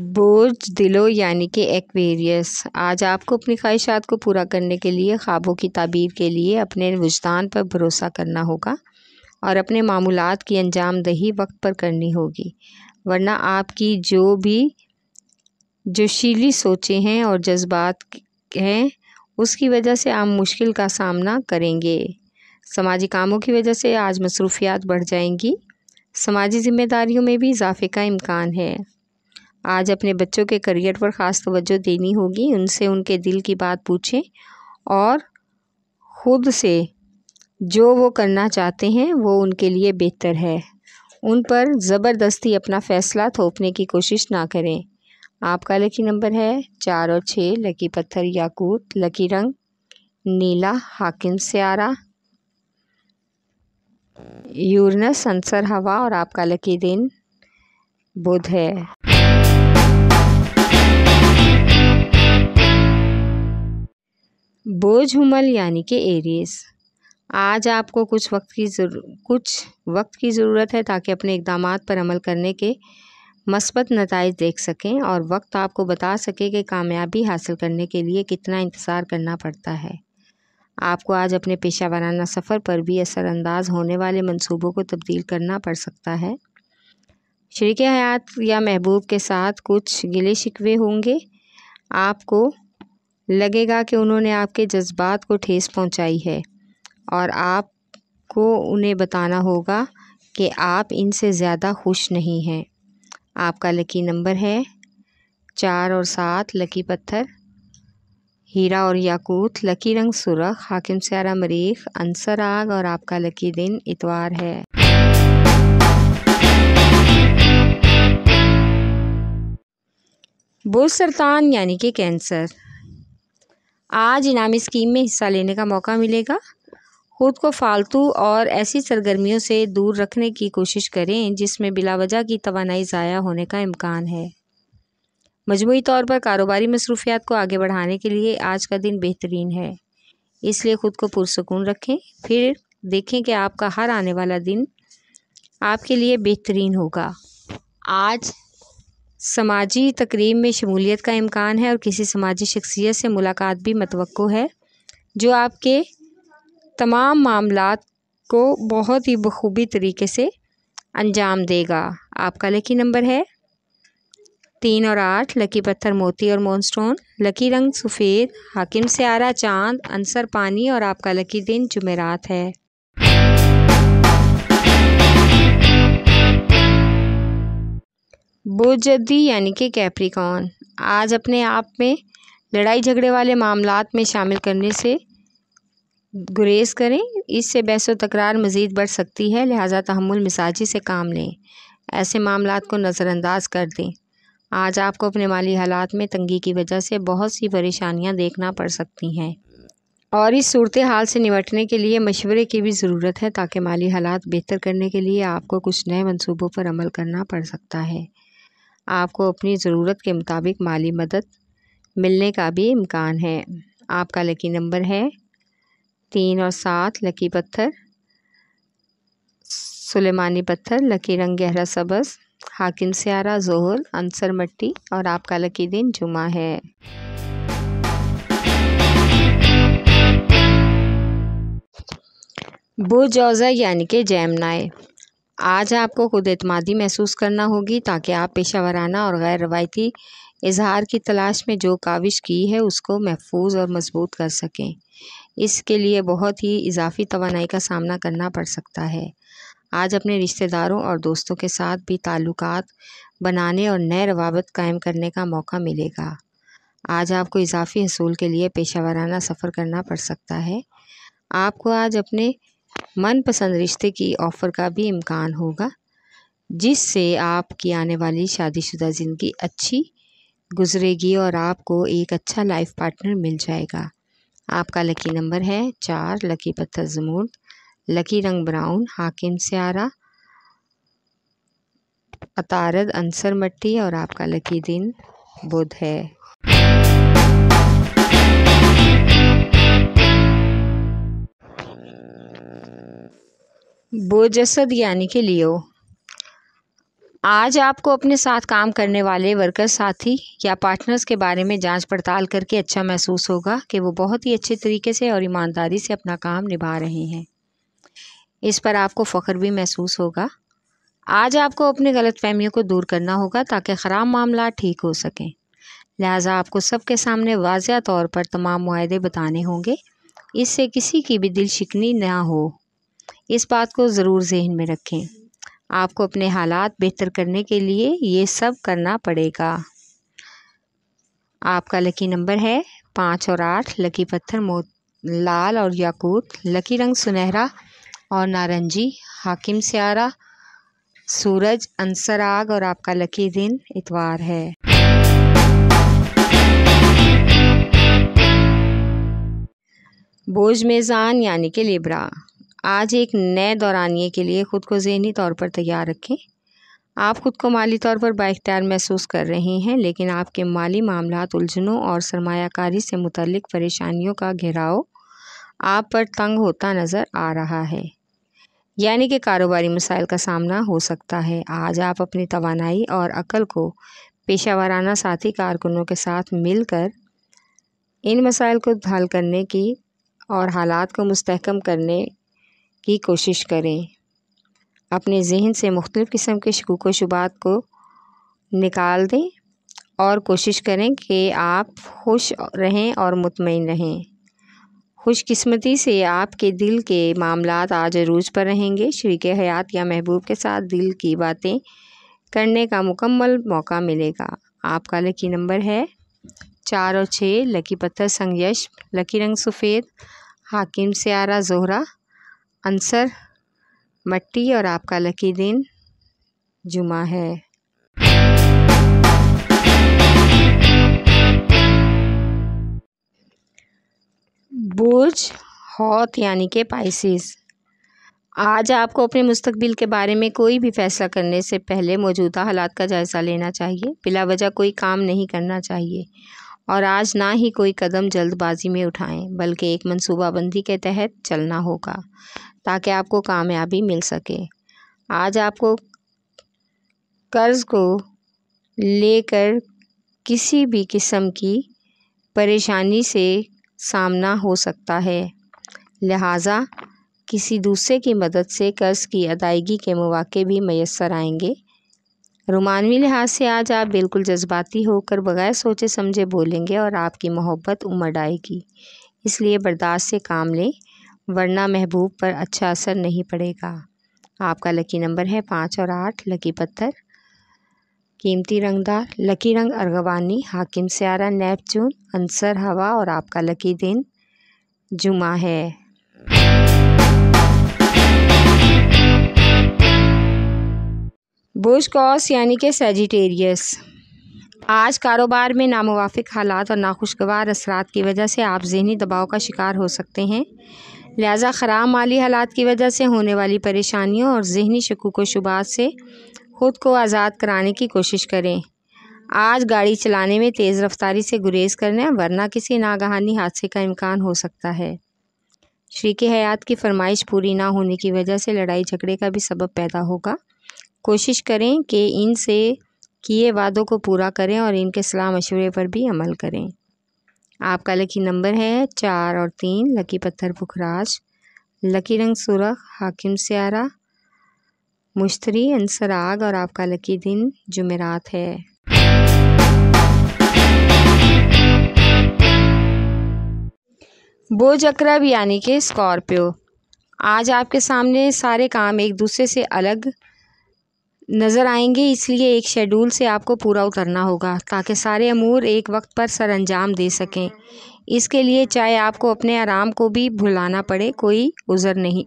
بوجھ دلو یعنی کہ ایکویریس، آج آپ کو اپنی خواہشات کو پورا کرنے کے لیے خوابوں کی تعبیر کے لیے اپنے وجدان پر بھروسہ کرنا ہوگا اور اپنے معمولات کی انجام دہی وقت پر کرنی ہوگی، ورنہ آپ کی جو بھی جوشیلی سوچیں ہیں اور جذبات ہیں اس کی وجہ سے آپ مشکل کا سامنا کریں گے۔ سماجی کاموں کی وجہ سے آج مصروفیات بڑھ جائیں گی، سماجی ذمہ داریوں میں بھی اضافے کا امکان ہے۔ آج اپنے بچوں کے کریئر پر خاص توجہ دینی ہوگی، ان سے ان کے دل کی بات پوچھیں اور خود سے جو وہ کرنا چاہتے ہیں وہ ان کے لیے بہتر ہے، ان پر زبردستی اپنا فیصلہ تھوپنے کی کوشش نہ کریں۔ آپ کا لکی نمبر ہے 4 اور 6، لکی پتھر یاقوت، لکی رنگ نیلا، حاکم سیارہ یورینس، عنصر ہوا اور آپ کا لکی دن بدھ ہے۔ بوجھ حمل یعنی کہ ایریز، آج آپ کو کچھ وقت کی ضرورت ہے تاکہ اپنے اقدامات پر عمل کرنے کے مثبت نتائج دیکھ سکیں، اور وقت آپ کو بتا سکے کہ کامیابی حاصل کرنے کے لیے کتنا انتظار کرنا پڑتا ہے۔ آپ کو آج اپنے پیشہ ورانہ سفر پر بھی اثر انداز ہونے والے منصوبوں کو تبدیل کرنا پڑ سکتا ہے۔ شریک حیات یا محبوب کے ساتھ کچھ گلے شکوے ہوں گے، آپ کو لگے گا کہ انہوں نے آپ کے جذبات کو ٹھیس پہنچائی ہے اور آپ کو انہیں بتانا ہوگا کہ آپ ان سے زیادہ خوش نہیں ہیں۔ آپ کا لکی نمبر ہے 4 اور 7، لکی پتھر ہیرا اور یاقوت، لکی رنگ سرخ، حاکم سیارہ مریخ، عنصر آگ اور آپ کا لکی دن اتوار ہے۔ بوجھ سرطان یعنی کہ کینسر، آج انعامی اسکیم میں حصہ لینے کا موقع ملے گا۔ خود کو فالتو اور ایسی سرگرمیوں سے دور رکھنے کی کوشش کریں جس میں بلا وجہ کی توانائی ضائع ہونے کا امکان ہے۔ مجموعی طور پر کاروباری مصروفیات کو آگے بڑھانے کے لیے آج کا دن بہترین ہے، اس لیے خود کو پرسکون رکھیں، پھر دیکھیں کہ آپ کا ہر آنے والا دن آپ کے لیے بہترین ہوگا۔ آج سماجی تقریب میں شمولیت کا امکان ہے اور کسی سماجی شخصیت سے ملاقات بھی متوقع ہے جو آپ کے تمام معاملات کو بہت ہی بخوبی طریقے سے انجام دے گا۔ آپ کا لکی نمبر ہے 3 اور 8، لکی پتھر موتی اور مون سٹون، لکی رنگ سفید، حاکم سیارہ چاند، عنصر پانی اور آپ کا لکی دن جمعرات ہے۔ بوجھ جدی یعنی کہ کیپریکارن، آج اپنے آپ میں لڑائی جھگڑے والے معاملات میں شامل کرنے سے گریز کریں، اس سے بحث و تکرار مزید بڑھ سکتی ہے، لہٰذا تحمل مزاجی سے کام لیں، ایسے معاملات کو نظر انداز کر دیں۔ آج آپ کو اپنے مالی حالات میں تنگی کی وجہ سے بہت سی پریشانیاں دیکھنا پڑ سکتی ہیں اور اس صورتحال سے نمٹنے کے لیے مشورے کی بھی ضرورت ہے تاکہ مالی حالات بہتر کرنے کے لیے آپ کو کچھ نئے منصوبوں پر عمل کرنا پڑ سکتا ہے۔ آپ کو اپنی ضرورت کے مطابق مالی مدد ملنے کا بھی امکان ہے۔ آپ کا لکی نمبر ہے 3 اور 7، لکی پتھر سلیمانی پتھر، لکی رنگ گہرا سبز، حاکم سیارہ زحل، عنصر مٹی اور آپ کا لکی دن جمعہ ہے۔ بوجھ جوزا یعنی کہ جیمنائی، آج آپ کو خود اعتمادی محسوس کرنا ہوگی تاکہ آپ پیشہ ورانہ اور غیر روایتی اظہار کی تلاش میں جو کاوش کی ہے اس کو محفوظ اور مضبوط کر سکیں، اس کے لیے بہت ہی اضافی توانائی کا سامنا کرنا پڑ سکتا ہے۔ آج اپنے رشتہ داروں اور دوستوں کے ساتھ بھی تعلقات بنانے اور نئے روابط قائم کرنے کا موقع ملے گا۔ آج آپ کو اضافی حصول کے لیے پیشہ ورانہ سفر کرنا پڑ سکتا ہے۔ آپ کو آج اپنے من پسند رشتے کی آفر کا بھی امکان ہوگا جس سے آپ کی آنے والی شادی شدہ زندگی اچھی گزرے گی اور آپ کو ایک اچھا لائف پارٹنر مل جائے گا۔ آپ کا لکی نمبر ہے 4، لکی پتھر زمرد، لکی رنگ براؤن، حاکم سیارہ عطارد، عنصر مٹی اور آپ کا لکی دن بدھ ہے۔ بوجھ اسد یعنی کہ لیو، آج آپ کو اپنے ساتھ کام کرنے والے ورکر ساتھی یا پارٹنرز کے بارے میں جانچ پڑتال کر کے اچھا محسوس ہوگا کہ وہ بہت ہی اچھے طریقے سے اور ایمانداری سے اپنا کام نبھا رہے ہیں۔ اس پر آپ کو فخر بھی محسوس ہوگا۔ آج آپ کو اپنے غلط فہمیوں کو دور کرنا ہوگا تاکہ خراب معاملات ٹھیک ہو سکیں۔ لہٰذا آپ کو سب کے سامنے واضح طور پر تمام معاہدے بتانے ہوں گے، اس سے کسی کی بھی دل شکنی نہ ہو۔ اس بات کو ضرور ذہن میں رکھیں، آپ کو اپنے حالات بہتر کرنے کے لیے یہ سب کرنا پڑے گا۔ آپ کا لکی نمبر ہے 5 اور 8، لکی پتھر لال اور یاقوت، لکی رنگ سنہرا اور نارنجی، حاکم سیارہ سورج، عنصر آگ اور آپ کا لکی دن اتوار ہے۔ بوجھ میزان یعنی کہ لیبرا، آج ایک نئے دورانیے کے لیے خود کو ذہنی طور پر تیار رکھیں۔ آپ خود کو مالی طور پر بااختیار محسوس کر رہے ہیں، لیکن آپ کے مالی معاملات الجھنوں اور سرمایہ کاری سے متعلق پریشانیوں کا گھیراؤ آپ پر تنگ ہوتا نظر آ رہا ہے، یعنی کہ کاروباری مسائل کا سامنا ہو سکتا ہے۔ آج آپ اپنی توانائی اور عقل کو پیشہ ورانہ ساتھی کارکنوں کے ساتھ مل کر ان مسائل کو حل کرنے کی اور حالات کو مستحکم کرنے کی کوشش کریں۔ اپنے ذہن سے مختلف قسم کے شکوک و شبہات کو نکال دیں اور کوشش کریں کہ آپ خوش رہیں اور مطمئن رہیں۔ خوش قسمتی سے آپ کے دل کے معاملات آج عروج پر رہیں گے۔ شریک حیات یا محبوب کے ساتھ دل کی باتیں کرنے کا مکمل موقع ملے گا۔ آپ کا لکی نمبر ہے 4 اور 6، لکی پتھر سنگ یش، لکی رنگ سفید، حاکم سیارہ زہرہ، عنصر مٹی اور آپ کا لکی دن جمعہ ہے۔ برج حوت یعنی کہ پائسیز، آج آپ کو اپنے مستقبل کے بارے میں کوئی بھی فیصلہ کرنے سے پہلے موجودہ حالات کا جائزہ لینا چاہیے۔ بلا وجہ کوئی کام نہیں کرنا چاہیے اور آج نہ ہی کوئی قدم جلد بازی میں اٹھائیں، بلکہ ایک منصوبہ بندی کے تحت چلنا ہوگا تاکہ آپ کو کامیابی مل سکے۔ آج آپ کو قرض کو لے کر کسی بھی قسم کی پریشانی سے سامنا ہو سکتا ہے، لہٰذا کسی دوسرے کی مدد سے قرض کی ادائیگی کے مواقع بھی میسر آئیں گے۔ رومانوی لحاظ سے آج آپ بالکل جذباتی ہو کر بغیر سوچے سمجھے بولیں گے اور آپ کی محبت امڑ آئے گی، اس لیے برداشت سے کام لیں ورنہ محبوب پر اچھا اثر نہیں پڑے گا۔ آپ کا لکی نمبر ہے 5 اور 8، لکی پتھر قیمتی رنگ دار، لکی رنگ ارغوانی، حاکم سیارہ نیپچون، عنصر ہوا اور آپ کا لکی دن جمعہ ہے۔ برج قوس یعنی کہ سیجیٹیریس، آج کاروبار میں ناموافق حالات اور ناخوشگوار اثرات کی وجہ سے آپ ذہنی دباؤ کا شکار ہو سکتے ہیں، لہٰذا خراب مالی حالات کی وجہ سے ہونے والی پریشانیوں اور ذہنی شکوک و شبہات سے خود کو آزاد کرانے کی کوشش کریں۔ آج گاڑی چلانے میں تیز رفتاری سے گریز کرنا ورنہ کسی ناگہانی حادثے کا امکان ہو سکتا ہے۔ شریک حیات کی فرمائش پوری نہ ہونے کی وجہ سے لڑائی جھگڑے کا بھی سبب پیدا ہوگا۔ کوشش کریں کہ ان سے کیے وعدوں کو پورا کریں اور ان کے صلاح مشورے پر بھی عمل کریں۔ آپ کا لکی نمبر ہے 4 اور 3، لکی پتھر پکھراج، لکی رنگ سرخ، حاکم سیارہ مشتری، عنصر آگ اور آپ کا لکی دن جمعرات ہے۔ برج عقرب یعنی کہ اسکارپیو، آج آپ کے سامنے سارے کام ایک دوسرے سے الگ نظر آئیں گے، اس لیے ایک شیڈول سے آپ کو پورا اترنا ہوگا تاکہ سارے امور ایک وقت پر سر انجام دے سکیں۔ اس کے لیے چاہے آپ کو اپنے آرام کو بھی بھلانا پڑے، کوئی عذر نہیں۔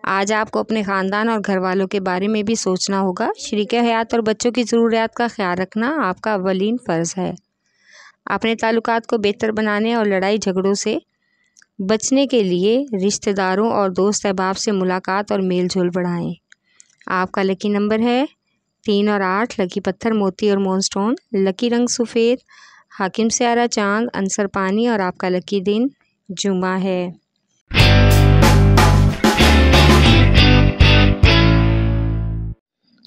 آج آپ کو اپنے خاندان اور گھر والوں کے بارے میں بھی سوچنا ہوگا۔ شریک حیات اور بچوں کی ضروریات کا خیال رکھنا آپ کا اولین فرض ہے۔ اپنے تعلقات کو بہتر بنانے اور لڑائی جھگڑوں سے بچنے کے لیے رشتہ داروں اور دوست احباب سے ملاقات اور میل جول بڑھائیں۔ آپ کا لکی نمبر ہے 3 اور 8، لکی پتھر موتی اور مون سٹون، لکی رنگ سفید، حاکم سیارہ چاند، عنصر پانی اور آپ کا لکی دن جمعہ ہے۔